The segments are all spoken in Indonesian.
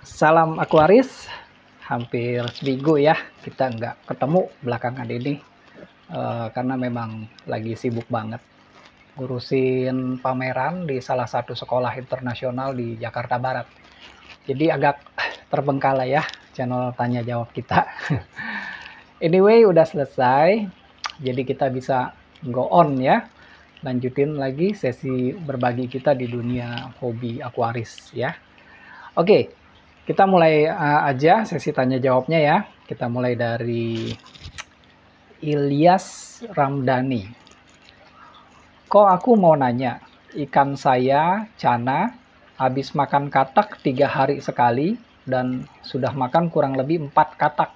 Salam Aquaris, hampir seminggu ya kita nggak ketemu belakangan ini karena memang lagi sibuk banget ngurusin pameran di salah satu sekolah internasional di Jakarta Barat. Jadi agak terbengkalai ya channel tanya jawab kita. Anyway, udah selesai, jadi kita bisa go on ya, lanjutin lagi sesi berbagi kita di dunia hobi Aquaris ya. Oke, kita mulai aja sesi tanya jawabnya ya. Kita mulai dari Ilyas Ramdhani. Kok aku mau nanya, ikan saya, Cana, habis makan katak 3 hari sekali dan sudah makan kurang lebih 4 katak.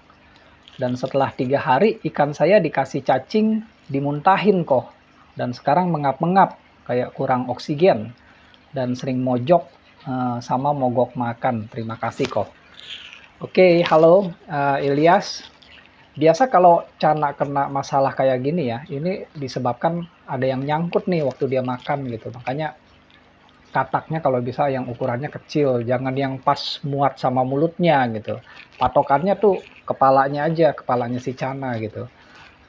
Dan setelah 3 hari ikan saya dikasih cacing, dimuntahin kok. Dan sekarang mengap-mengap, kayak kurang oksigen. Dan sering mojok sama mogok makan. Terima kasih kok. Oke, halo Ilyas. Biasa kalau Cana kena masalah kayak gini ya, ini disebabkan ada yang nyangkut nih waktu dia makan gitu. Makanya kataknya kalau bisa yang ukurannya kecil, jangan yang pas muat sama mulutnya gitu. Patokannya tuh kepalanya aja, kepalanya si Cana gitu.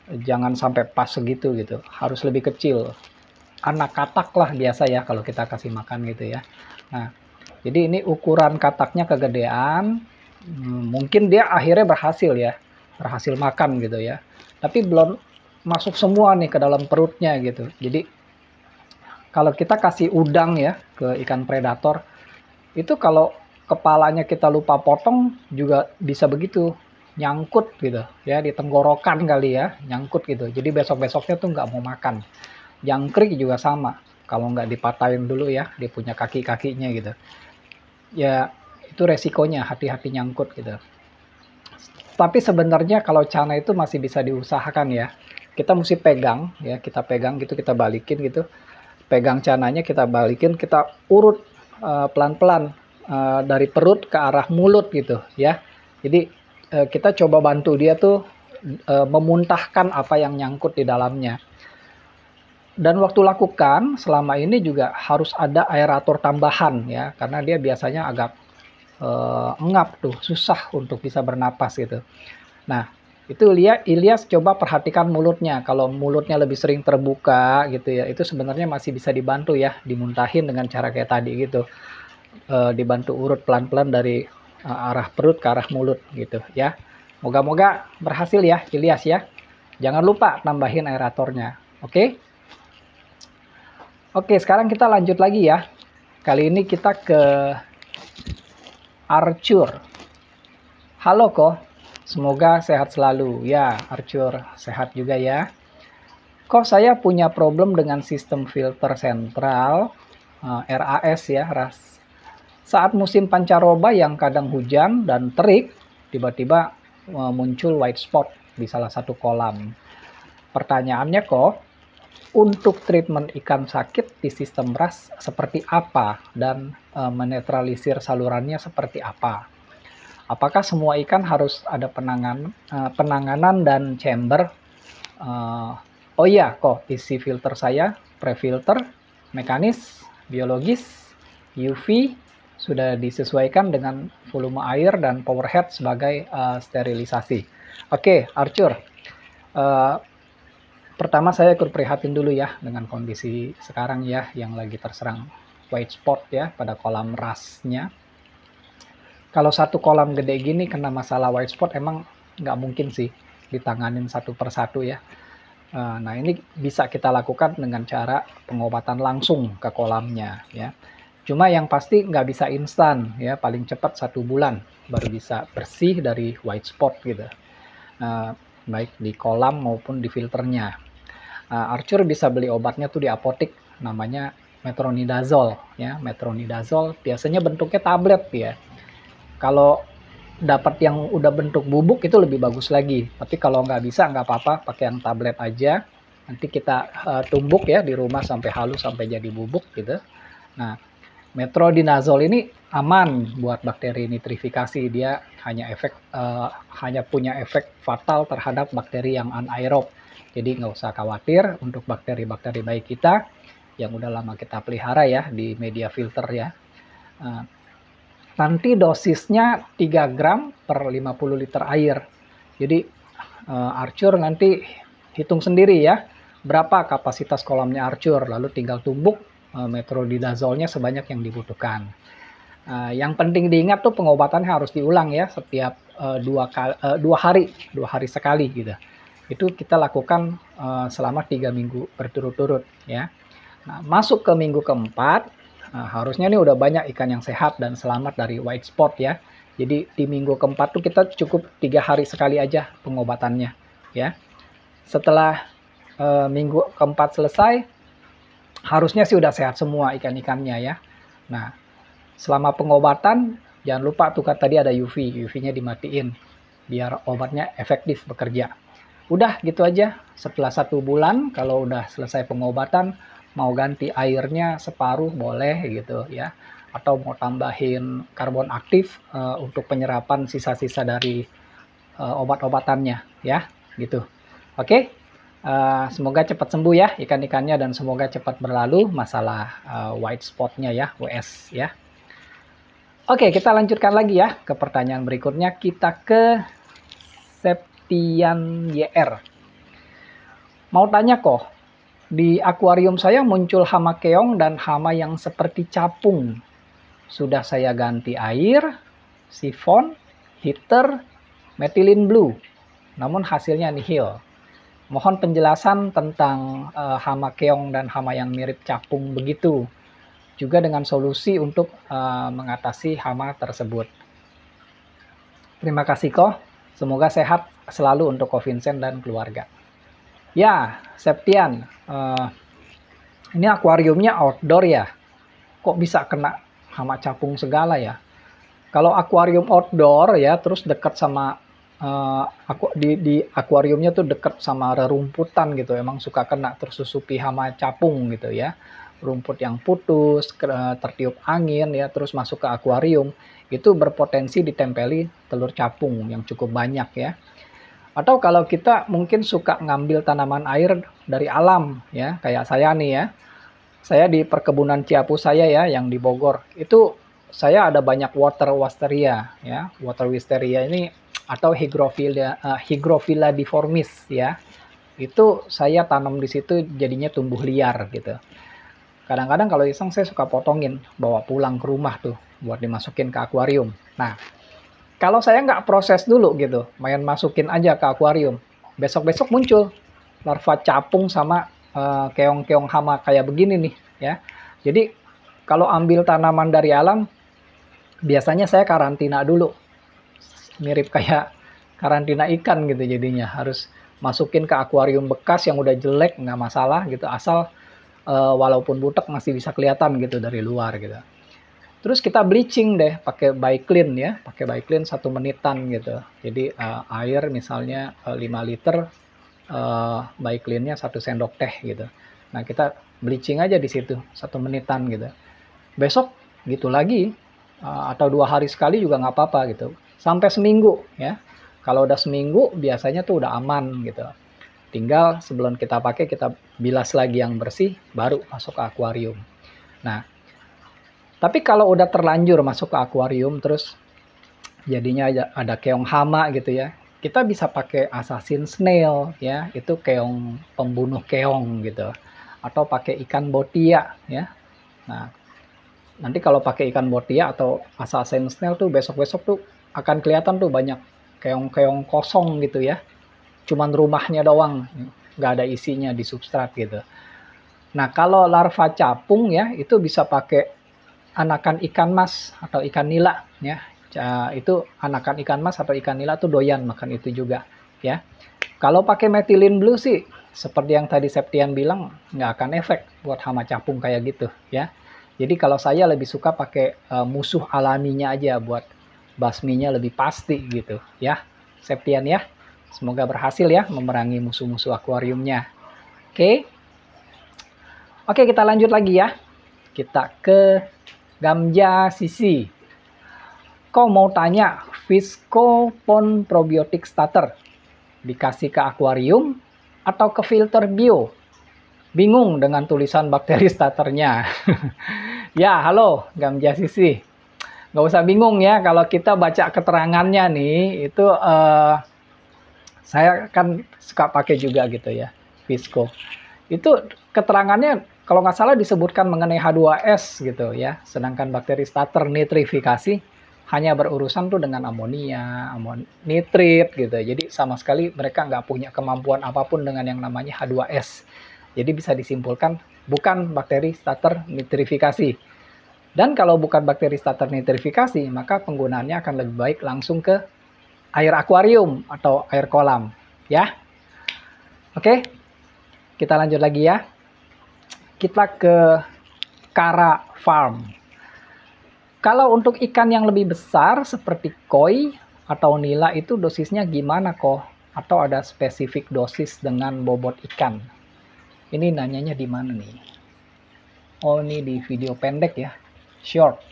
Jangan sampai pas segitu gitu, harus lebih kecil. Anak katak lah biasa ya kalau kita kasih makan gitu ya. Nah, jadi ini ukuran kataknya kegedean, mungkin dia akhirnya berhasil ya, berhasil makan gitu ya. Tapi belum masuk semua nih ke dalam perutnya gitu. Jadi kalau kita kasih udang ya ke ikan predator, itu kalau kepalanya kita lupa potong juga bisa begitu, nyangkut gitu ya di tenggorokan kali ya, nyangkut gitu. Jadi besok-besoknya tuh nggak mau makan. Jangkrik juga sama, kalau nggak dipatahin dulu ya, dia punya kaki-kakinya gitu. Ya itu resikonya, hati-hati nyangkut gitu. Tapi sebenarnya kalau Cana itu masih bisa diusahakan ya. Kita mesti pegang ya, kita pegang gitu, kita balikin gitu. Pegang Cananya kita balikin, kita urut pelan-pelan dari perut ke arah mulut gitu ya. Jadi kita coba bantu dia tuh memuntahkan apa yang nyangkut di dalamnya. Dan waktu lakukan selama ini juga harus ada aerator tambahan ya, karena dia biasanya agak engap tuh, susah untuk bisa bernapas gitu. Nah, itu Ilyas coba perhatikan mulutnya. Kalau mulutnya lebih sering terbuka gitu ya, itu sebenarnya masih bisa dibantu ya, dimuntahin dengan cara kayak tadi gitu. Dibantu urut pelan-pelan dari arah perut ke arah mulut gitu ya. Moga-moga berhasil ya Ilyas ya. Jangan lupa tambahin aeratornya. Oke? Oke, sekarang kita lanjut lagi ya. Kali ini kita ke Arthur. Halo kok, semoga sehat selalu. Ya, Arthur sehat juga ya. Kok saya punya problem dengan sistem filter sentral, RAS ya, RAS. Saat musim pancaroba yang kadang hujan dan terik, tiba-tiba muncul white spot di salah satu kolam. Pertanyaannya kok, untuk treatment ikan sakit di sistem RAS seperti apa dan menetralisir salurannya seperti apa? Apakah semua ikan harus ada penanganan dan chamber? Oh iya, kok isi filter saya pre-filter, mekanis, biologis, UV, sudah disesuaikan dengan volume air dan power head sebagai sterilisasi. Oke, Arthur. Pertama saya ikut prihatin dulu ya dengan kondisi sekarang ya yang lagi terserang white spot ya pada kolam rasnya. Kalau satu kolam gede gini kena masalah white spot emang nggak mungkin sih ditanganin satu persatu ya. Nah ini bisa kita lakukan dengan cara pengobatan langsung ke kolamnya ya. Cuma yang pasti nggak bisa instan ya, paling cepat 1 bulan baru bisa bersih dari white spot gitu. Baik di kolam maupun di filternya. Arthur bisa beli obatnya tuh di apotek, namanya metronidazole ya. Metronidazole biasanya bentuknya tablet ya. Kalau dapat yang udah bentuk bubuk itu lebih bagus lagi. Tapi kalau nggak bisa nggak apa-apa, pakai yang tablet aja. Nanti kita tumbuk ya di rumah sampai halus sampai jadi bubuk gitu. Nah, metronidazole ini aman buat bakteri nitrifikasi. Dia hanya punya efek fatal terhadap bakteri yang anaerob. Jadi nggak usah khawatir untuk bakteri-bakteri baik kita yang udah lama kita pelihara ya di media filter ya. Nanti dosisnya 3 gram per 50 liter air. Jadi Archer nanti hitung sendiri ya, berapa kapasitas kolamnya Archer, lalu tinggal tumbuk metronidazolnya sebanyak yang dibutuhkan. Yang penting diingat tuh pengobatannya harus diulang ya, setiap 2 hari sekali gitu. Itu kita lakukan selama 3 minggu berturut-turut ya. Nah, masuk ke minggu keempat, harusnya nih udah banyak ikan yang sehat dan selamat dari white spot ya. Jadi di minggu keempat tuh kita cukup 3 hari sekali aja pengobatannya ya. Setelah minggu keempat selesai, harusnya sih udah sehat semua ikan-ikannya ya. Nah, selama pengobatan jangan lupa tuh kan tadi ada UV-nya dimatiin biar obatnya efektif bekerja. Udah gitu aja. Setelah 1 bulan kalau udah selesai pengobatan, mau ganti airnya separuh boleh gitu ya, atau mau tambahin karbon aktif untuk penyerapan sisa-sisa dari obat-obatannya ya gitu. Oke. Semoga cepat sembuh ya ikan-ikannya, dan semoga cepat berlalu masalah white spotnya ya, WS ya. Oke, kita lanjutkan lagi ya ke pertanyaan berikutnya. Kita ke Septian YR. Mau tanya kok, di akuarium saya muncul hama keong dan hama yang seperti capung. Sudah saya ganti air, sifon, heater, methylene blue, namun hasilnya nihil. Mohon penjelasan tentang hama keong dan hama yang mirip capung begitu, juga dengan solusi untuk mengatasi hama tersebut. Terima kasih kok. Semoga sehat selalu untuk Ko Vincent dan keluarga. Ya, Septian, ini akuariumnya outdoor ya. Kok bisa kena hama capung segala ya? Kalau akuarium outdoor ya, terus dekat sama di akuariumnya tuh dekat sama rerumputan gitu, emang suka kena tersusupi hama capung gitu ya. Rumput yang putus, tertiup angin ya, terus masuk ke akuarium, itu berpotensi ditempeli telur capung yang cukup banyak ya. Atau kalau kita mungkin suka ngambil tanaman air dari alam ya, kayak saya nih ya. Saya di perkebunan Ciapu saya ya, yang di Bogor, itu saya ada banyak water wisteria ya. Water wisteria ini atau Hygrophila deformis ya. Itu saya tanam di situ jadinya tumbuh liar gitu. Kadang-kadang kalau iseng saya suka potongin, bawa pulang ke rumah tuh buat dimasukin ke akuarium. Nah, kalau saya nggak proses dulu gitu, main masukin aja ke akuarium, besok-besok muncul larva capung sama keong-keong hama kayak begini nih ya. Jadi kalau ambil tanaman dari alam, biasanya saya karantina dulu, mirip kayak karantina ikan gitu jadinya. Harus masukin ke akuarium bekas yang udah jelek nggak masalah gitu, asal walaupun butek masih bisa kelihatan gitu dari luar gitu. Terus kita bleaching deh pakai Biclean ya, pakai Biclean 1 menitan gitu. Jadi air misalnya 5 liter, Bicleannya 1 sendok teh gitu. Nah, kita bleaching aja di situ 1 menitan gitu. Besok gitu lagi, atau 2 hari sekali juga nggak apa-apa gitu. Sampai seminggu ya. Kalau udah seminggu biasanya tuh udah aman gitu. Tinggal sebelum kita pakai kita bilas lagi yang bersih, baru masuk ke akuarium. Nah, tapi kalau udah terlanjur masuk ke akuarium terus jadinya ada keong hama gitu ya, kita bisa pakai assassin snail ya, itu keong pembunuh keong gitu. Atau pakai ikan botia ya. Nah, nanti kalau pakai ikan botia atau assassin snail tuh besok-besok tuh akan kelihatan tuh banyak keong-keong kosong gitu ya. Cuman rumahnya doang, nggak ada isinya di substrat gitu. Nah, kalau larva capung ya, itu bisa pakai anakan ikan mas atau ikan nila ya. Itu anakan ikan mas atau ikan nila tuh doyan makan itu juga ya. Kalau pakai methylene blue sih, seperti yang tadi Septian bilang, nggak akan efek buat hama capung kayak gitu ya. Jadi kalau saya lebih suka pakai musuh alaminya aja buat basminya lebih pasti gitu ya, Septian ya. Semoga berhasil ya memerangi musuh-musuh akuariumnya. Oke. Oke, kita lanjut lagi ya. Kita ke Gamja Sisi. Kau mau tanya Visco Pond Probiotic Starter dikasih ke akuarium atau ke filter bio? Bingung dengan tulisan bakteri starternya. Ya, halo Gamja Sisi. nggak usah bingung ya kalau kita baca keterangannya nih, itu saya kan suka pakai juga gitu ya, Visco. Itu keterangannya kalau nggak salah disebutkan mengenai H2S gitu ya, sedangkan bakteri starter nitrifikasi hanya berurusan tuh dengan amonia, nitrit gitu. Jadi sama sekali mereka nggak punya kemampuan apapun dengan yang namanya H2S. Jadi bisa disimpulkan bukan bakteri starter nitrifikasi. Dan kalau bukan bakteri starter nitrifikasi, maka penggunaannya akan lebih baik langsung ke air akuarium atau air kolam ya. Oke, kita lanjut lagi ya. Kita ke Kara Farm. Kalau untuk ikan yang lebih besar seperti koi atau nila itu dosisnya gimana kok? Atau ada spesifik dosis dengan bobot ikan? Ini nanyanya di mana nih? Oh, ini di video pendek ya, short,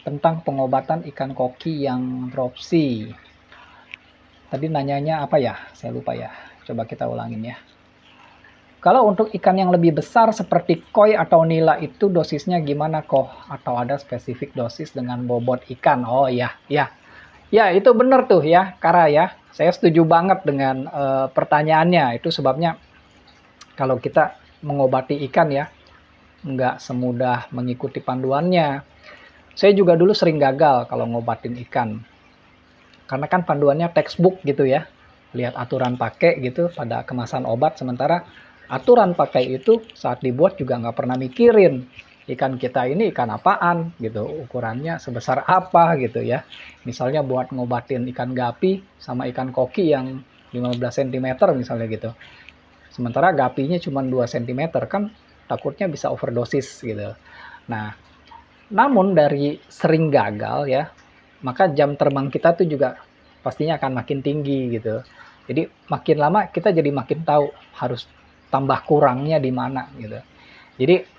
tentang pengobatan ikan koki yang dropsy. Tadi nanyanya apa ya? Saya lupa ya. Coba kita ulangin ya. Kalau untuk ikan yang lebih besar seperti koi atau nila itu dosisnya gimana kok? Atau ada spesifik dosis dengan bobot ikan? Oh iya, ya. Ya, itu benar tuh ya, Kara ya. Saya setuju banget dengan pertanyaannya. Itu sebabnya kalau kita mengobati ikan ya, nggak semudah mengikuti panduannya. Saya juga dulu sering gagal kalau ngobatin ikan. Karena kan panduannya textbook gitu ya. Lihat aturan pakai gitu pada kemasan obat, sementara aturan pakai itu saat dibuat juga nggak pernah mikirin ikan kita ini ikan apaan gitu, ukurannya sebesar apa gitu ya. Misalnya buat ngobatin ikan gapi sama ikan koki yang 15 cm misalnya gitu. Sementara gapinya cuma 2 cm kan takutnya bisa overdosis gitu. Nah, namun dari sering gagal ya, maka jam terbang kita tuh juga pastinya akan makin tinggi gitu. Jadi makin lama kita jadi makin tahu harus tambah kurangnya di mana gitu. Jadi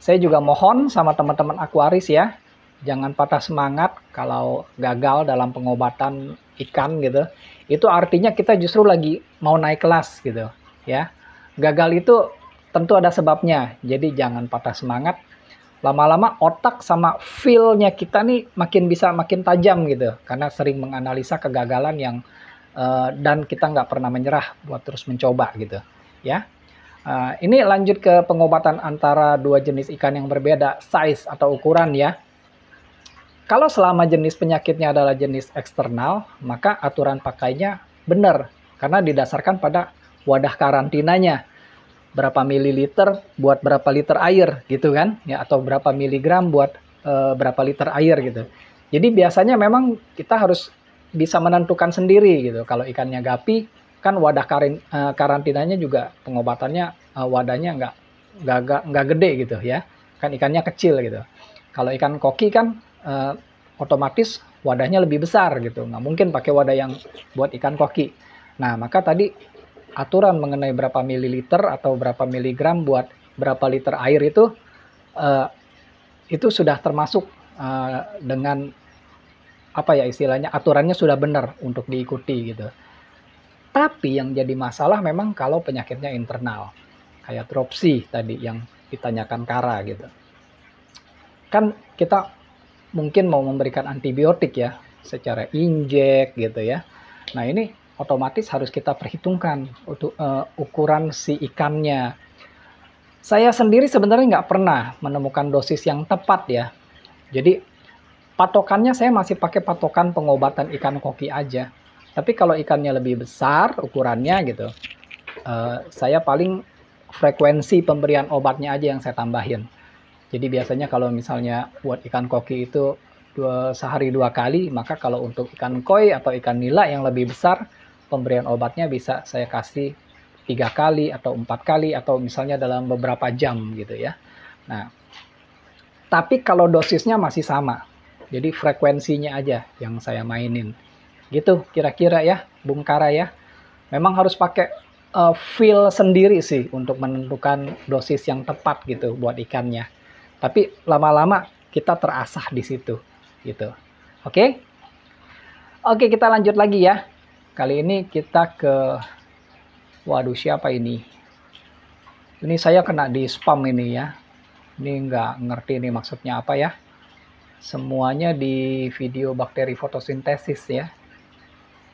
saya juga mohon sama teman-teman akuaris ya, jangan patah semangat kalau gagal dalam pengobatan ikan gitu. Itu artinya kita justru lagi mau naik kelas gitu ya. Gagal itu tentu ada sebabnya. Jadi jangan patah semangat. Lama-lama otak sama feel-nya kita nih makin tajam gitu. Karena sering menganalisa kegagalan yang dan kita nggak pernah menyerah buat terus mencoba gitu ya. Ini lanjut ke pengobatan antara dua jenis ikan yang berbeda, size atau ukuran ya. Kalau selama jenis penyakitnya adalah jenis eksternal, maka aturan pakainya benar, karena didasarkan pada wadah karantinanya. Berapa mililiter buat berapa liter air gitu kan, ya, atau berapa miligram buat berapa liter air gitu. Jadi biasanya memang kita harus bisa menentukan sendiri gitu. Kalau ikannya gapi, kan wadah karantinanya juga pengobatannya wadahnya nggak gede gitu ya, kan ikannya kecil gitu. Kalau ikan koki kan otomatis wadahnya lebih besar gitu, nggak mungkin pakai wadah yang buat ikan koki. Nah, maka tadi aturan mengenai berapa mililiter atau berapa miligram buat berapa liter air itu sudah termasuk dengan apa ya istilahnya, aturannya sudah benar untuk diikuti gitu. Tapi yang jadi masalah memang kalau penyakitnya internal, kayak dropsy tadi yang ditanyakan Kara gitu. Kan kita mungkin mau memberikan antibiotik ya, secara injek gitu ya. Nah ini otomatis harus kita perhitungkan untuk ukuran si ikannya. Saya sendiri sebenarnya nggak pernah menemukan dosis yang tepat ya. Jadi patokannya saya masih pakai patokan pengobatan ikan koki aja. Tapi kalau ikannya lebih besar ukurannya gitu, saya paling frekuensi pemberian obatnya aja yang saya tambahin. Jadi biasanya kalau misalnya buat ikan koki itu sehari 2 kali, maka kalau untuk ikan koi atau ikan nila yang lebih besar, pemberian obatnya bisa saya kasih 3 kali atau 4 kali atau misalnya dalam beberapa jam gitu ya. Nah, tapi kalau dosisnya masih sama, jadi frekuensinya aja yang saya mainin. Gitu kira-kira ya, Bung Kara ya. Memang harus pakai feel sendiri sih untuk menentukan dosis yang tepat gitu buat ikannya. Tapi lama-lama kita terasah di situ gitu. Oke? Oke, kita lanjut lagi ya. Kali ini kita ke waduh siapa ini? Ini saya kena di spam ini ya. Ini nggak ngerti nih maksudnya apa ya. semuanya di video bakteri fotosintesis ya.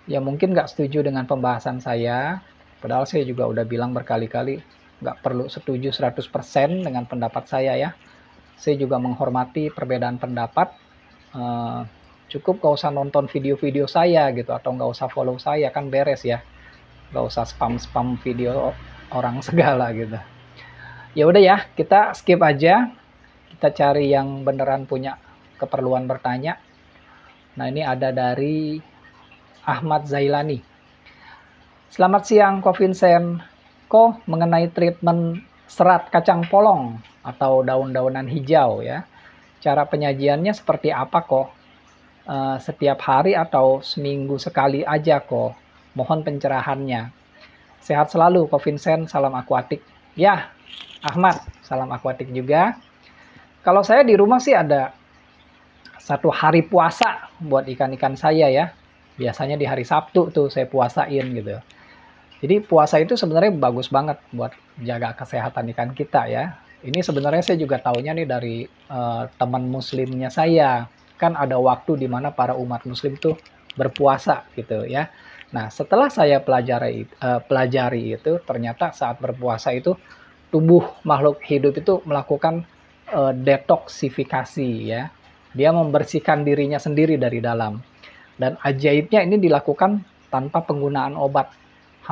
Ya mungkin nggak setuju dengan pembahasan saya, padahal saya juga udah bilang berkali-kali nggak perlu setuju 100% dengan pendapat saya ya. Saya juga menghormati perbedaan pendapat. Cukup gak usah nonton video-video saya gitu, atau nggak usah follow saya, kan beres ya. Nggak usah spam-spam video orang segala gitu. Ya udah ya, kita skip aja. Kita cari yang beneran punya keperluan bertanya. Nah, ini ada dari Ahmad Zailani. Selamat siang, Ko Vincent. Ko, mengenai treatment serat kacang polong atau daun-daunan hijau ya. Cara penyajiannya seperti apa, Ko? Setiap hari atau seminggu sekali aja, Ko? Mohon pencerahannya. Sehat selalu, Ko Vincent. Salam akuatik. Ya, Ahmad, salam akuatik juga. Kalau saya di rumah sih ada satu hari puasa buat ikan-ikan saya ya. Biasanya di hari Sabtu tuh saya puasain gitu. Jadi puasa itu sebenarnya bagus banget buat jaga kesehatan ikan kita ya. Ini sebenarnya saya juga taunya nih dari teman muslimnya saya. Kan ada waktu di mana para umat muslim tuh berpuasa gitu ya. Nah, setelah saya pelajari itu, ternyata saat berpuasa itu tubuh makhluk hidup itu melakukan detoksifikasi ya. Dia membersihkan dirinya sendiri dari dalam. Dan ajaibnya ini dilakukan tanpa penggunaan obat,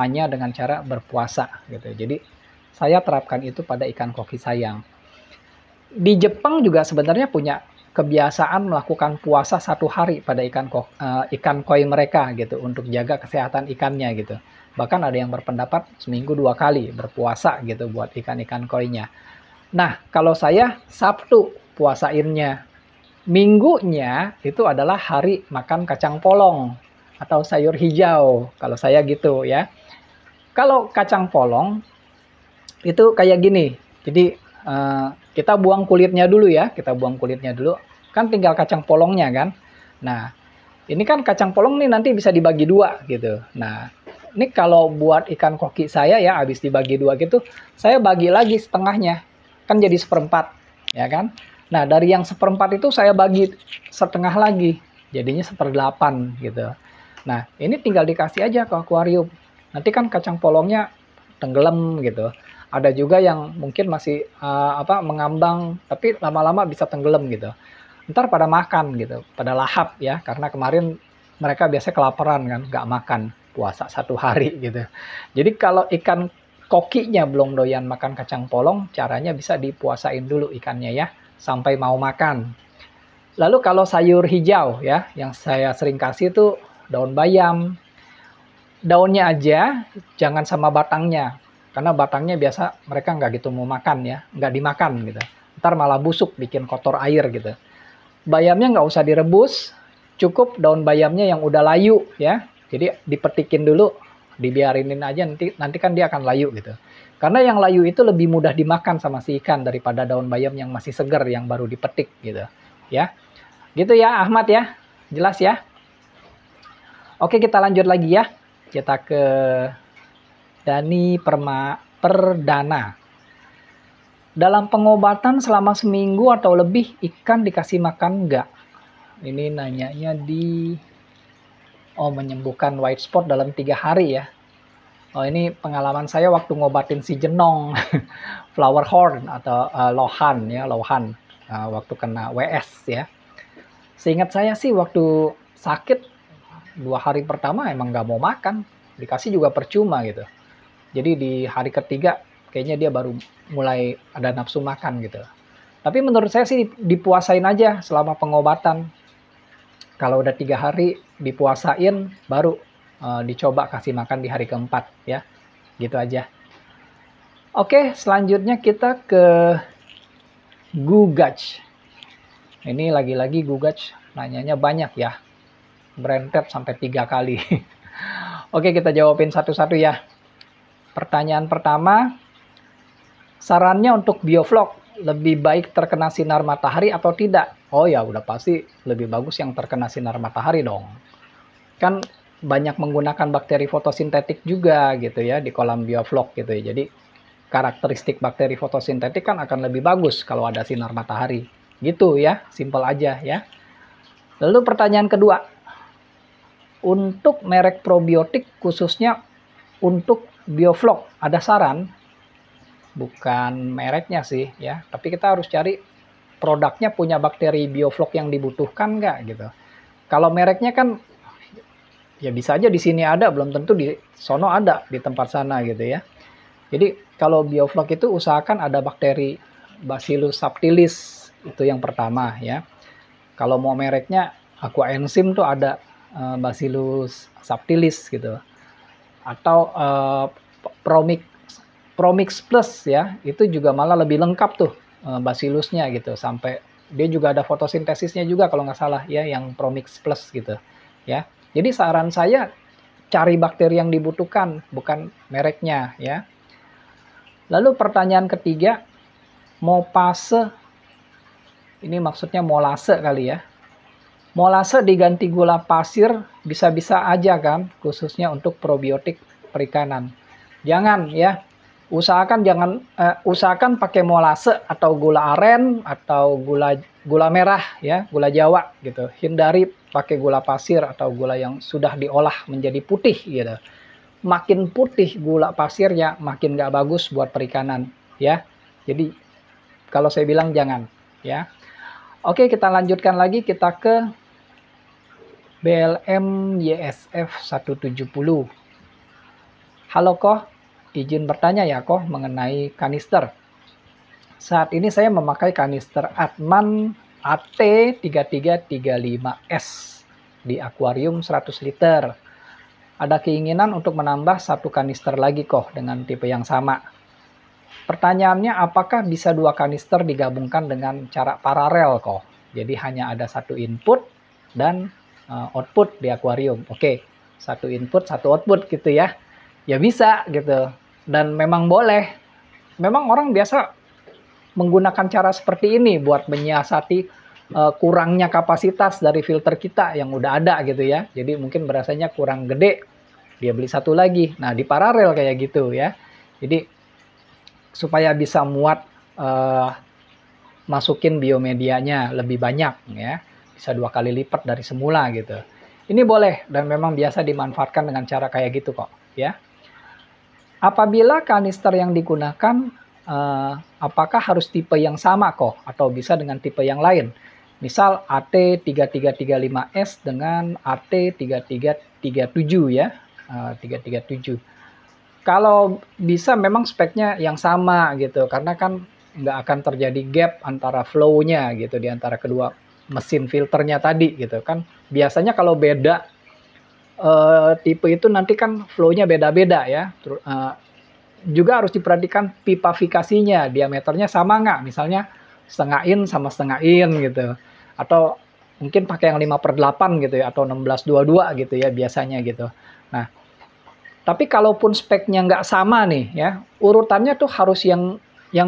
hanya dengan cara berpuasa gitu. Jadi saya terapkan itu pada ikan koki sayang. Di Jepang juga sebenarnya punya kebiasaan melakukan puasa 1 hari pada ikan koi mereka gitu, untuk jaga kesehatan ikannya gitu. Bahkan ada yang berpendapat seminggu 2 kali berpuasa gitu buat ikan-ikan koinya. Nah, kalau saya Sabtu puasainnya. Minggunya itu adalah hari makan kacang polong atau sayur hijau. Kalau saya gitu ya. Kalau kacang polong itu kayak gini. Jadi kita buang kulitnya dulu ya. Kita buang kulitnya dulu. Kan tinggal kacang polongnya kan. Nah, ini kan kacang polong nih nanti bisa dibagi 2 gitu. Nah, ini kalau buat ikan koki saya ya, habis dibagi 2 gitu, saya bagi lagi setengahnya. Kan jadi 1/4 ya kan. Nah, dari yang 1/4 itu saya bagi setengah lagi, jadinya 1/8 gitu. Nah, ini tinggal dikasih aja ke akuarium. Nanti kan kacang polongnya tenggelam gitu. Ada juga yang mungkin masih mengambang, tapi lama-lama bisa tenggelam gitu. Ntar pada makan gitu, pada lahap ya, karena kemarin mereka biasanya kelaparan kan, nggak makan, puasa 1 hari gitu. Jadi kalau ikan kokinya belum doyan makan kacang polong, caranya bisa dipuasain dulu ikannya ya, sampai mau makan. Lalu kalau sayur hijau ya, yang saya sering kasih tuh daun bayam. Daunnya aja, jangan sama batangnya. Karena batangnya biasa mereka nggak gitu mau makan ya, nggak dimakan gitu. Ntar malah busuk, bikin kotor air gitu. Bayamnya nggak usah direbus, cukup daun bayamnya yang udah layu ya. Jadi dipetikin dulu, dibiarinin aja, nanti kan dia akan layu gitu. Karena yang layu itu lebih mudah dimakan sama si ikan daripada daun bayam yang masih segar, yang baru dipetik gitu ya. Gitu ya Ahmad ya, jelas ya. Oke, kita lanjut lagi ya. Kita ke Dani Perdana. Dalam pengobatan selama seminggu atau lebih, ikan dikasih makan nggak? Ini nanyanya di menyembuhkan white spot dalam 3 hari ya. Oh, ini pengalaman saya waktu ngobatin si jenong flower horn atau lohan ya, waktu kena WS ya. Seingat saya sih waktu sakit 2 hari pertama emang nggak mau makan, dikasih juga percuma gitu. Jadi di hari ketiga kayaknya dia baru mulai ada nafsu makan gitu. Tapi menurut saya sih dipuasain aja selama pengobatan. Kalau udah 3 hari dipuasain, baru dicoba kasih makan di hari keempat ya. Gitu aja. Oke, selanjutnya kita ke Gugach. Ini lagi-lagi Gugach nanyanya banyak ya. Berentet sampai 3 kali. Oke, kita jawabin satu-satu ya. Pertanyaan pertama, sarannya untuk bioflok lebih baik terkena sinar matahari atau tidak? Oh ya, udah pasti lebih bagus yang terkena sinar matahari dong. Kan banyak menggunakan bakteri fotosintetik juga gitu ya di kolam bioflok gitu ya. Jadi karakteristik bakteri fotosintetik kan akan lebih bagus kalau ada sinar matahari. Gitu ya, simple aja ya. Lalu pertanyaan kedua, untuk merek probiotik khususnya untuk Biofloc, ada saran? Bukan mereknya sih ya, tapi kita harus cari produknya punya bakteri Biofloc yang dibutuhkan nggak gitu. Kalau mereknya kan ya bisa aja di sini ada, belum tentu di sono ada, di tempat sana gitu ya. Jadi kalau Biofloc itu usahakan ada bakteri Bacillus subtilis, itu yang pertama ya. Kalau mau mereknya Aqua Enzym tuh ada Bacillus subtilis gitu. Atau Promix Plus ya, itu juga malah lebih lengkap tuh Bacillusnya gitu, sampai dia juga ada fotosintesisnya juga kalau nggak salah ya, yang Promix Plus gitu ya. Jadi saran saya cari bakteri yang dibutuhkan, bukan mereknya ya. Lalu pertanyaan ketiga, Mopase, ini maksudnya molase kali ya. Molase diganti gula pasir bisa-bisa aja kan, khususnya untuk probiotik perikanan. Jangan ya, usahakan pakai molase atau gula aren atau gula merah ya, gula Jawa gitu. Hindari pakai gula pasir atau gula yang sudah diolah menjadi putih gitu. Makin putih gula pasirnya, makin nggak bagus buat perikanan ya. Jadi kalau saya bilang jangan ya. Oke, kita lanjutkan lagi, kita ke BLM YSF 170. Halo Koh, izin bertanya ya Koh mengenai kanister. Saat ini saya memakai kanister Atman AT3335S di akuarium 100 liter. Ada keinginan untuk menambah satu kanister lagi Koh dengan tipe yang sama. Pertanyaannya, apakah bisa dua kanister digabungkan dengan cara paralel Koh? Jadi hanya ada satu input dan output di akuarium. Oke, satu input, satu output gitu ya. Ya bisa gitu. Dan memang boleh. Memang orang biasa menggunakan cara seperti ini buat menyiasati kurangnya kapasitas dari filter kita yang udah ada gitu ya. Jadi mungkin berasanya kurang gede, dia beli satu lagi. Nah, di paralel kayak gitu ya. Jadi supaya bisa muat masukin biomedianya lebih banyak ya. Bisa 2 kali lipat dari semula gitu. Ini boleh dan memang biasa dimanfaatkan dengan cara kayak gitu kok ya. Apabila kanister yang digunakan apakah harus tipe yang sama kok atau bisa dengan tipe yang lain? Misal AT3335S dengan AT3337 ya. 337. Kalau bisa memang speknya yang sama gitu, karena kan nggak akan terjadi gap antara flow-nya gitu di antara kedua mesin filternya tadi gitu kan. Biasanya kalau beda tipe itu nanti kan flow-nya beda-beda ya. Juga harus diperhatikan pipafikasinya, diameternya sama nggak? Misalnya setengah in sama setengah in gitu. Atau mungkin pakai yang 5/8 gitu ya, atau 16/22 gitu ya biasanya gitu. Nah, tapi kalaupun speknya nggak sama nih ya, urutannya tuh harus yang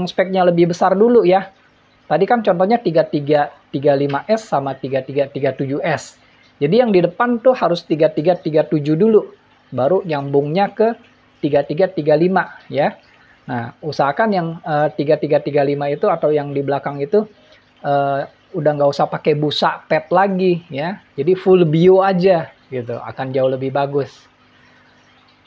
speknya lebih besar dulu ya. Tadi kan contohnya 3335S sama 3337S. Jadi yang di depan tuh harus 3337 dulu. Baru nyambungnya ke 3335 ya. Nah, usahakan yang 3335 itu atau yang di belakang itu udah nggak usah pakai busa pet lagi ya. Jadi full bio aja gitu, akan jauh lebih bagus.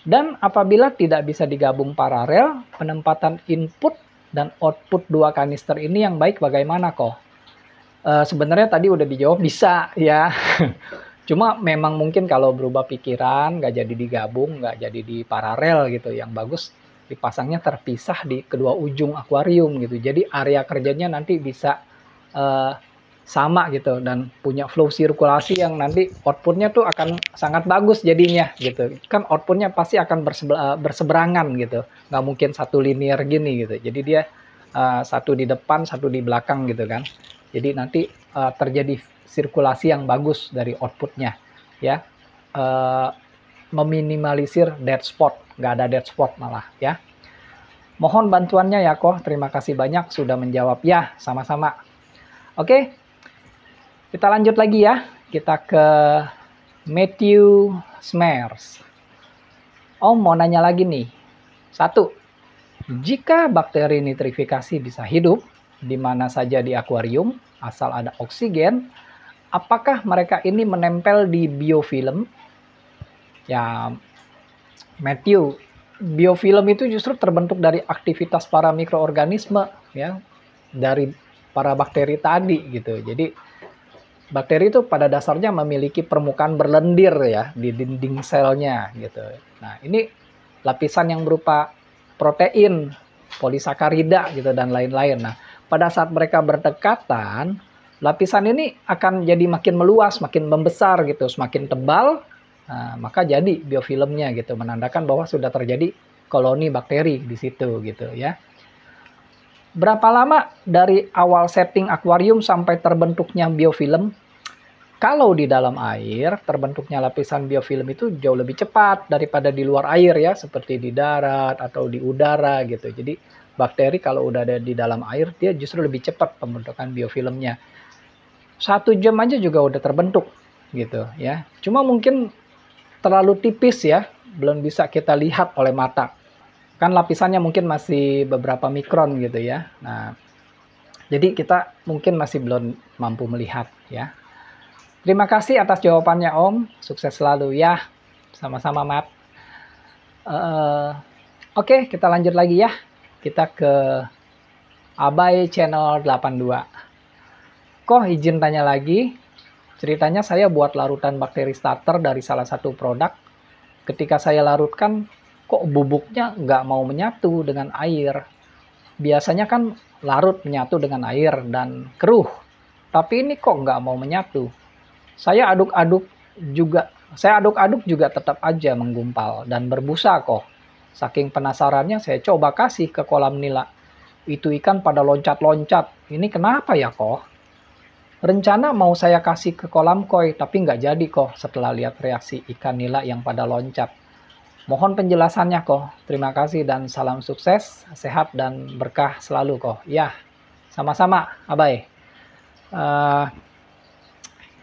Dan apabila tidak bisa digabung paralel, penempatan input dan output dua kanister ini yang baik bagaimana kok? Sebenarnya tadi udah dijawab bisa ya. Cuma memang mungkin kalau berubah pikiran, nggak jadi digabung, nggak jadi di paralel gitu. Yang bagus dipasangnya terpisah di kedua ujung akuarium gitu. Jadi area kerjanya nanti bisa sama gitu dan punya flow sirkulasi yang nanti outputnya tuh akan sangat bagus jadinya gitu. Kan outputnya pasti akan berseberangan gitu. Nggak mungkin satu linear gini gitu. Jadi dia satu di depan, satu di belakang gitu kan. Jadi nanti terjadi sirkulasi yang bagus dari outputnya ya. Meminimalisir dead spot, nggak ada dead spot malah ya. Mohon bantuannya ya Koh, terima kasih banyak sudah menjawab ya, sama-sama. Oke, kita lanjut lagi ya, kita ke Matthew Smers. Om mau nanya lagi nih. 1. Jika bakteri nitrifikasi bisa hidup di mana saja di akuarium, asal ada oksigen, apakah mereka ini menempel di biofilm? Ya, Matthew, biofilm itu justru terbentuk dari aktivitas para mikroorganisme, ya, dari para bakteri tadi gitu. Jadi bakteri itu pada dasarnya memiliki permukaan berlendir ya di dinding selnya gitu. Nah, ini lapisan yang berupa protein, polisakarida gitu dan lain-lain. Nah, pada saat mereka berdekatan, lapisan ini akan jadi makin meluas, makin membesar gitu, semakin tebal. Nah, maka jadi biofilmnya gitu, menandakan bahwa sudah terjadi koloni bakteri di situ gitu ya. Berapa lama dari awal setting akuarium sampai terbentuknya biofilm? Kalau di dalam air, terbentuknya lapisan biofilm itu jauh lebih cepat daripada di luar air ya, seperti di darat atau di udara gitu. Jadi bakteri kalau udah ada di dalam air, dia justru lebih cepat pembentukan biofilmnya. 1 jam aja juga udah terbentuk gitu ya. Cuma mungkin terlalu tipis ya, belum bisa kita lihat oleh mata. Kan lapisannya mungkin masih beberapa mikron gitu ya. Nah, jadi kita mungkin masih belum mampu melihat ya. Terima kasih atas jawabannya Om. Sukses selalu ya. Sama-sama Mat. Oke, kita lanjut lagi ya. Kita ke Abai Channel 82. Kok izin tanya lagi? Ceritanya saya buat larutan bakteri starter dari salah satu produk. Ketika saya larutkan, kok bubuknya nggak mau menyatu dengan air. Biasanya kan larut menyatu dengan air dan keruh. Tapi ini kok nggak mau menyatu. Saya aduk-aduk juga tetap aja menggumpal dan berbusa kok. Saking penasarannya saya coba kasih ke kolam nila. Itu ikan pada loncat-loncat. Ini kenapa ya kok? Rencana mau saya kasih ke kolam koi, tapi nggak jadi kok setelah lihat reaksi ikan nila yang pada loncat. Mohon penjelasannya kok. Terima kasih dan salam sukses, sehat dan berkah selalu kok. Ya, sama-sama Abai.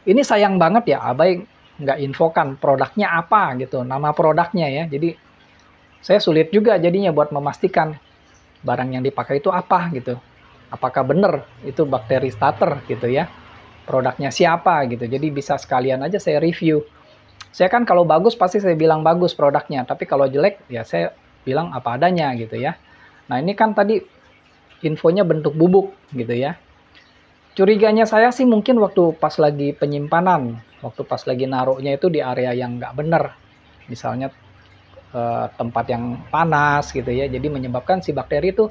Ini sayang banget ya, Abai nggak infokan produknya apa gitu, nama produknya ya. Jadi saya sulit juga jadinya buat memastikan barang yang dipakai itu apa gitu. Apakah benar itu bakteri starter gitu ya. Produknya siapa gitu. Jadi bisa sekalian aja saya review. Saya kan kalau bagus pasti saya bilang bagus produknya, tapi kalau jelek ya saya bilang apa adanya gitu ya. Nah, ini kan tadi infonya bentuk bubuk gitu ya. Curiganya saya sih mungkin waktu pas lagi penyimpanan, waktu pas lagi naruhnya itu di area yang nggak bener. Misalnya tempat yang panas gitu ya, jadi menyebabkan si bakteri itu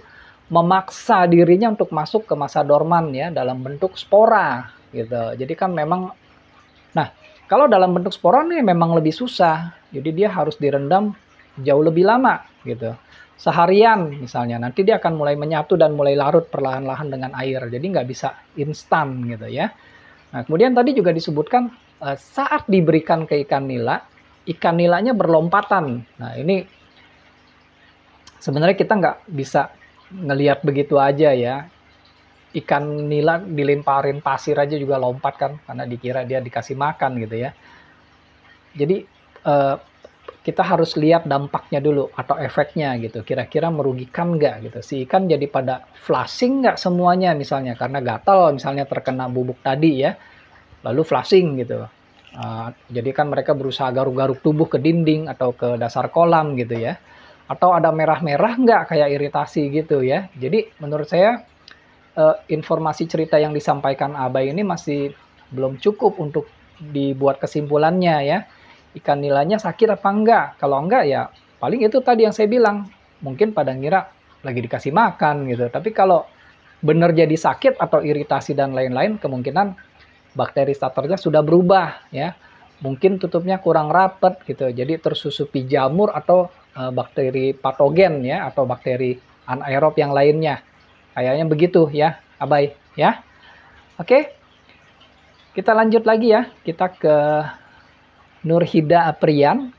memaksa dirinya untuk masuk ke masa dorman ya dalam bentuk spora gitu. Jadi kan memang, nah kalau dalam bentuk spora nih memang lebih susah, jadi dia harus direndam jauh lebih lama gitu. Seharian misalnya, nanti dia akan mulai menyatu dan mulai larut perlahan-lahan dengan air. Jadi nggak bisa instan gitu ya. Nah, kemudian tadi juga disebutkan saat diberikan ke ikan nilanya berlompatan. Nah, ini sebenarnya kita nggak bisa ngelihat begitu aja ya. Ikan nila dilemparin pasir aja juga lompat kan, karena dikira dia dikasih makan gitu ya. Jadi kita harus lihat dampaknya dulu atau efeknya gitu. Kira-kira merugikan nggak gitu. Si ikan jadi pada flushing nggak semuanya misalnya karena gatal misalnya terkena bubuk tadi ya. Lalu flushing gitu. Jadi kan mereka berusaha garuk-garuk tubuh ke dinding atau ke dasar kolam gitu ya. Atau ada merah-merah nggak kayak iritasi gitu ya. Jadi menurut saya informasi cerita yang disampaikan Abai ini masih belum cukup untuk dibuat kesimpulannya ya. Ikan nilanya sakit apa enggak? Kalau enggak ya paling itu tadi yang saya bilang. Mungkin pada ngira lagi dikasih makan gitu. Tapi kalau benar jadi sakit atau iritasi dan lain-lain, kemungkinan bakteri starternya sudah berubah ya. Mungkin tutupnya kurang rapat gitu. Jadi tersusupi jamur atau bakteri patogen ya atau bakteri anaerob yang lainnya. Kayaknya begitu ya, Abai ya. Oke. Kita lanjut lagi ya. Kita ke Nurhida Aprian.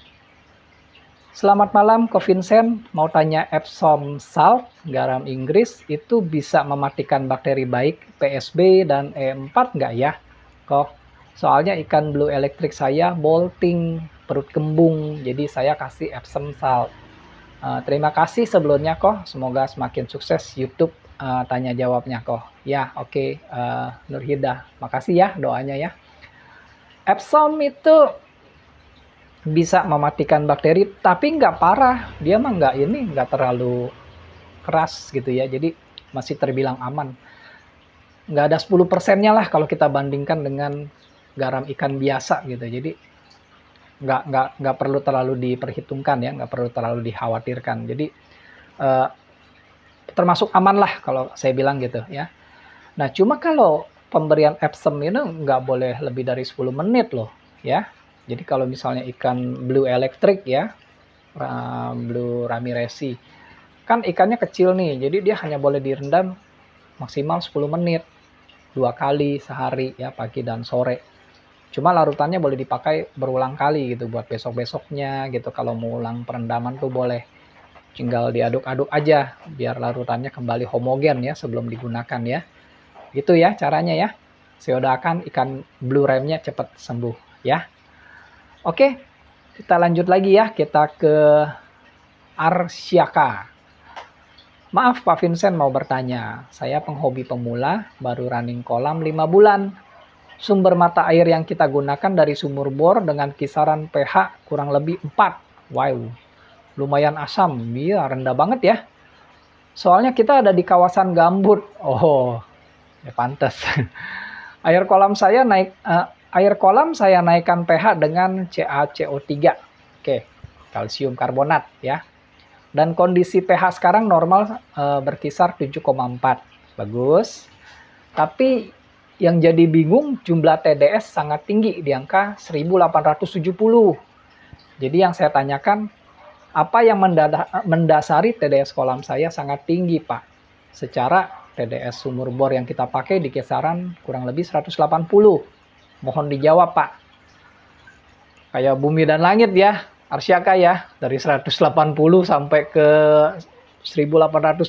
Selamat malam, Ko Vincent. Mau tanya Epsom salt, garam Inggris, itu bisa mematikan bakteri baik PSB dan E4 nggak ya? Kok? Soalnya ikan blue electric saya bolting, perut kembung, jadi saya kasih Epsom salt. Terima kasih sebelumnya kok. Semoga semakin sukses YouTube tanya jawabnya kok. Ya, oke, Nurhida. Makasih ya doanya ya. Epsom itu bisa mematikan bakteri, tapi nggak parah. Dia mah nggak terlalu keras gitu ya. Jadi masih terbilang aman. Nggak ada 10%-nya lah kalau kita bandingkan dengan garam ikan biasa gitu. Jadi nggak perlu terlalu diperhitungkan ya, nggak perlu terlalu dikhawatirkan. Jadi termasuk aman lah kalau saya bilang gitu ya. Nah, cuma kalau pemberian Epsom ini nggak boleh lebih dari 10 menit loh ya. Jadi kalau misalnya ikan blue electric ya, blue ramirezi, kan ikannya kecil nih, jadi dia hanya boleh direndam maksimal 10 menit, 2 kali sehari ya, pagi dan sore. Cuma larutannya boleh dipakai berulang kali gitu buat besok-besoknya gitu. Kalau mau ulang perendaman tuh boleh. Tinggal diaduk-aduk aja biar larutannya kembali homogen ya sebelum digunakan ya. Gitu ya caranya ya. Saya doakan ikan blue ram-nya cepat sembuh ya. Oke, kita lanjut lagi ya. Kita ke Arsyaka. Maaf Pak Vincent mau bertanya. Saya penghobi pemula, baru running kolam 5 bulan. Sumber mata air yang kita gunakan dari sumur bor dengan kisaran pH kurang lebih 4. Wow, lumayan asam. Iya, rendah banget ya. Soalnya kita ada di kawasan gambut. Oh, ya pantas. Air kolam saya naikkan pH dengan CaCO3. Oke, kalsium karbonat ya. Dan kondisi pH sekarang normal berkisar 7,4. Bagus. Tapi yang jadi bingung jumlah TDS sangat tinggi di angka 1870. Jadi yang saya tanyakan, apa yang mendasari TDS kolam saya sangat tinggi, Pak? Secara TDS sumur bor yang kita pakai di kisaran kurang lebih 180. Mohon dijawab, Pak. Kayak bumi dan langit ya, Arsyaka ya. Dari 180 sampai ke 1870.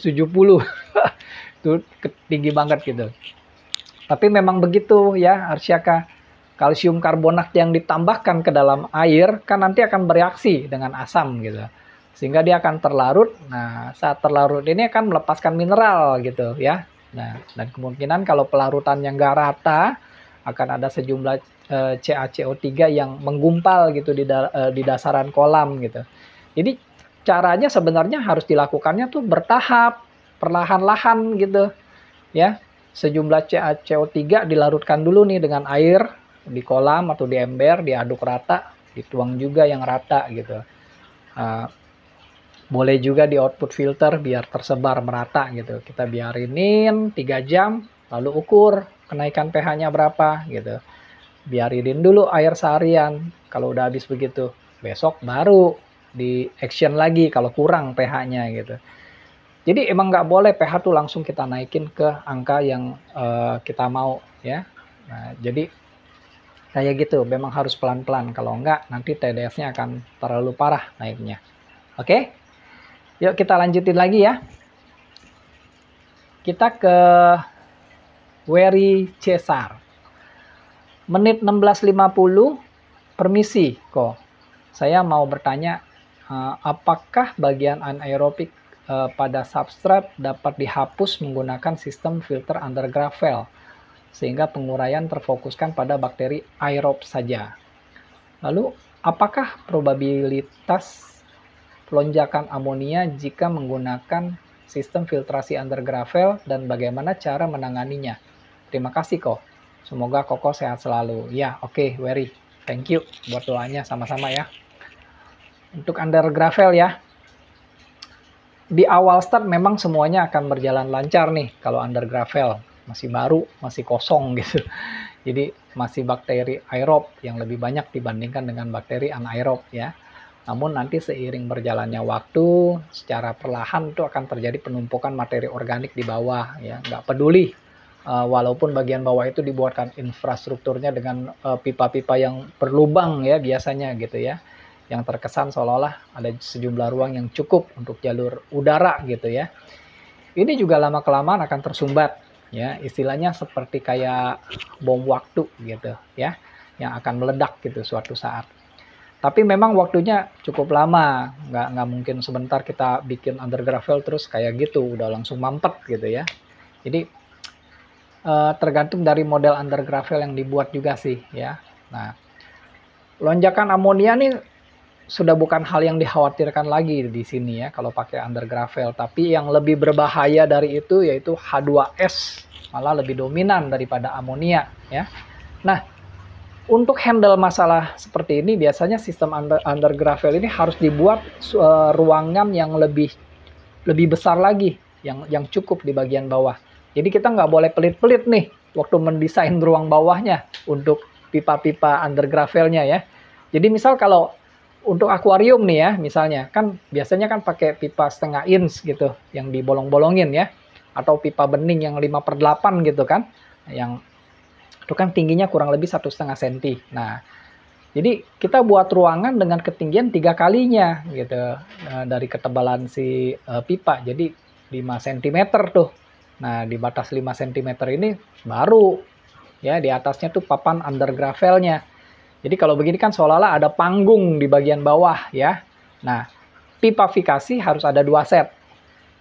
Itu tinggi banget gitu. Tapi memang begitu ya Arsyaka. Kalsium karbonat yang ditambahkan ke dalam air kan nanti akan bereaksi dengan asam gitu. Sehingga dia akan terlarut. Nah, saat terlarut ini akan melepaskan mineral gitu ya. Nah, dan kemungkinan kalau pelarutannya nggak rata akan ada sejumlah CaCO3 yang menggumpal gitu di dasaran kolam gitu. Jadi caranya sebenarnya harus dilakukannya tuh bertahap, perlahan-lahan gitu ya. Sejumlah CaCO3 dilarutkan dulu nih dengan air di kolam atau di ember, diaduk rata, dituang juga yang rata gitu. Boleh juga di output filter biar tersebar merata gitu. Kita biarinin 3 jam, lalu ukur kenaikan pH-nya berapa gitu. Biarin dulu air seharian. Kalau udah habis begitu, besok baru di action lagi kalau kurang pH-nya gitu. Jadi emang nggak boleh pH tuh langsung kita naikin ke angka yang kita mau ya. Nah, jadi kayak gitu, memang harus pelan-pelan. Kalau enggak, nanti TDS-nya akan terlalu parah naiknya. Oke? Yuk kita lanjutin lagi ya. Kita ke Wery Cesar. Menit 16.50, permisi kok. Saya mau bertanya, apakah bagian anaerobik pada substrat dapat dihapus menggunakan sistem filter under gravel sehingga penguraian terfokuskan pada bakteri aerob saja. Lalu, apakah probabilitas lonjakan amonia jika menggunakan sistem filtrasi under gravel dan bagaimana cara menanganinya? Terima kasih kok. Semoga Koko sehat selalu. Ya, oke, Wery. Thank you buat doanya sama-sama ya. Untuk under gravel ya. Di awal start memang semuanya akan berjalan lancar nih kalau under gravel. Masih baru, masih kosong gitu. Jadi masih bakteri aerob yang lebih banyak dibandingkan dengan bakteri anaerob ya. Namun nanti seiring berjalannya waktu, secara perlahan itu akan terjadi penumpukan materi organik di bawah ya. Nggak peduli, walaupun bagian bawah itu dibuatkan infrastrukturnya dengan pipa-pipa yang berlubang ya biasanya gitu ya. Yang terkesan seolah-olah ada sejumlah ruang yang cukup untuk jalur udara gitu ya. Ini juga lama-kelamaan akan tersumbat ya, istilahnya seperti kayak bom waktu gitu ya, yang akan meledak gitu suatu saat. Tapi memang waktunya cukup lama, nggak mungkin sebentar kita bikin under gravel terus kayak gitu, udah langsung mampet gitu ya. Jadi tergantung dari model under gravel yang dibuat juga sih ya. Nah, lonjakan amonia nih sudah bukan hal yang dikhawatirkan lagi di sini ya kalau pakai under gravel, tapi yang lebih berbahaya dari itu yaitu H2S, malah lebih dominan daripada amonia ya. Nah, untuk handle masalah seperti ini biasanya sistem under gravel ini harus dibuat ruangan yang lebih besar lagi, yang cukup di bagian bawah. Jadi kita nggak boleh pelit-pelit nih waktu mendesain ruang bawahnya untuk pipa-pipa under gravelnya ya. Jadi misal kalau untuk akuarium nih ya, misalnya kan biasanya kan pakai pipa setengah inch gitu, yang dibolong-bolongin ya, atau pipa bening yang 5/8 gitu kan, yang itu kan tingginya kurang lebih 1,5 cm. Nah, jadi kita buat ruangan dengan ketinggian 3 kalinya gitu dari ketebalan si pipa. Jadi 5 cm tuh. Nah, di batas 5 cm ini baru ya di atasnya tuh papan under gravelnya. Jadi kalau begini kan seolah-olah ada panggung di bagian bawah ya. Nah, pipafikasi harus ada 2 set.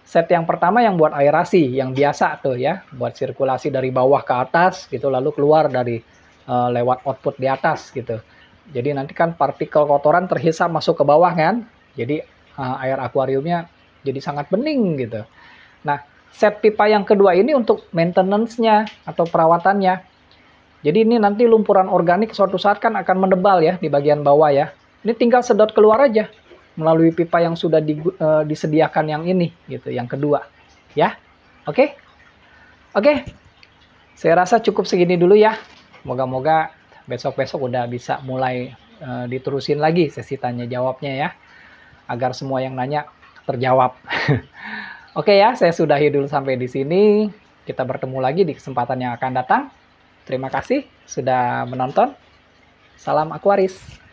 Set yang pertama yang buat aerasi, yang biasa tuh ya, buat sirkulasi dari bawah ke atas gitu, lalu keluar dari lewat output di atas gitu. Jadi nanti kan partikel kotoran terhisap masuk ke bawah kan, jadi air akuariumnya jadi sangat bening gitu. Nah, set pipa yang kedua ini untuk maintenance-nya atau perawatannya. Jadi ini nanti lumpuran organik suatu saat kan akan menebal ya di bagian bawah ya. Ini tinggal sedot keluar aja melalui pipa yang sudah disediakan yang ini gitu, yang kedua ya. Oke. Saya rasa cukup segini dulu ya. Moga-moga besok-besok udah bisa mulai diterusin lagi sesi tanya jawabnya ya, agar semua yang nanya terjawab. Oke ya, saya sudahi dulu sampai di sini. Kita bertemu lagi di kesempatan yang akan datang. Terima kasih sudah menonton. Salam Aquaris.